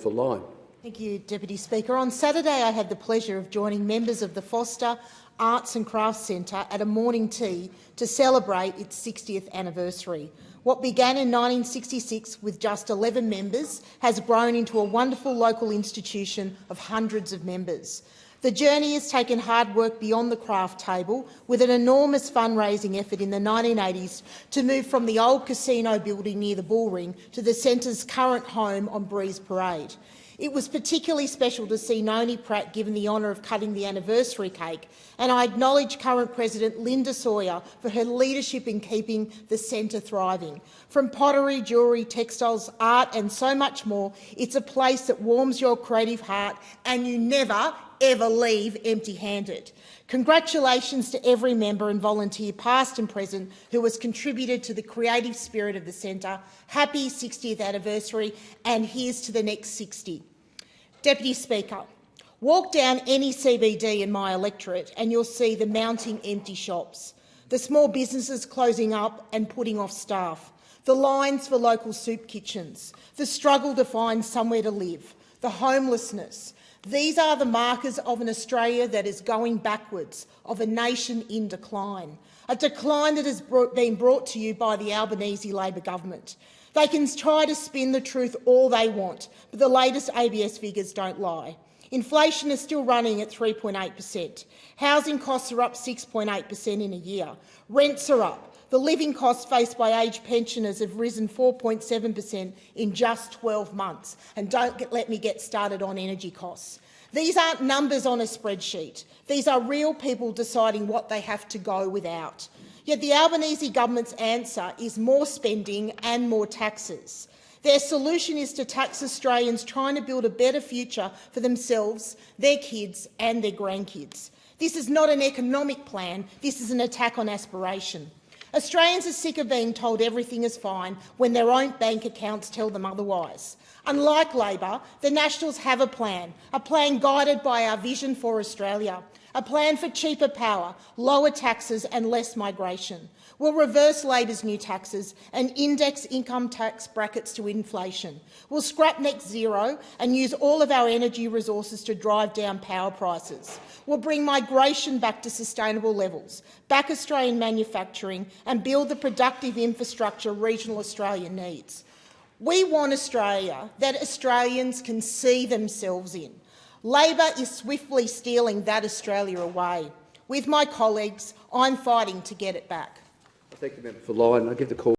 for Lyne. Thank you, Deputy Speaker. On Saturday, I had the pleasure of joining members of the Foster Arts and Crafts Centre at a morning tea to celebrate its 60th anniversary. What began in 1966 with just 11 members has grown into a wonderful local institution of hundreds of members. The journey has taken hard work beyond the craft table, with an enormous fundraising effort in the 1980s to move from the old casino building near the Bullring to the centre's current home on Breeze Parade. It was particularly special to see Noni Pratt given the honour of cutting the anniversary cake, and I acknowledge current President Linda Sawyer for her leadership in keeping the centre thriving. From pottery, jewellery, textiles, art and so much more, it's a place that warms your creative heart and you never, ever leave empty-handed. Congratulations to every member and volunteer, past and present, who has contributed to the creative spirit of the centre. Happy 60th anniversary, and here's to the next 60. Deputy Speaker, walk down any CBD in my electorate and you'll see the mounting empty shops, the small businesses closing up and putting off staff, the lines for local soup kitchens, the struggle to find somewhere to live, the homelessness. These are the markers of an Australia that is going backwards, of a nation in decline, a decline that has been brought to you by the Albanese Labor government. They can try to spin the truth all they want, but the latest ABS figures don't lie. Inflation is still running at 3.8%. Housing costs are up 6.8% in a year. Rents are up. The living costs faced by aged pensioners have risen 4.7% in just 12 months. And don't let me get started on energy costs. These aren't numbers on a spreadsheet. These are real people deciding what they have to go without. Yet the Albanese government's answer is more spending and more taxes. Their solution is to tax Australians trying to build a better future for themselves, their kids and their grandkids. This is not an economic plan. This is an attack on aspiration. Australians are sick of being told everything is fine when their own bank accounts tell them otherwise. Unlike Labor, the Nationals have a plan guided by our vision for Australia, a plan for cheaper power, lower taxes and less migration. We'll reverse Labor's new taxes and index income tax brackets to inflation. We'll scrap net zero and use all of our energy resources to drive down power prices. We'll bring migration back to sustainable levels, back Australian manufacturing and build the productive infrastructure regional Australia needs. We want Australia that Australians can see themselves in. Labor is swiftly stealing that Australia away. With my colleagues, I'm fighting to get it back. I thank the member for Lyne. I give the call.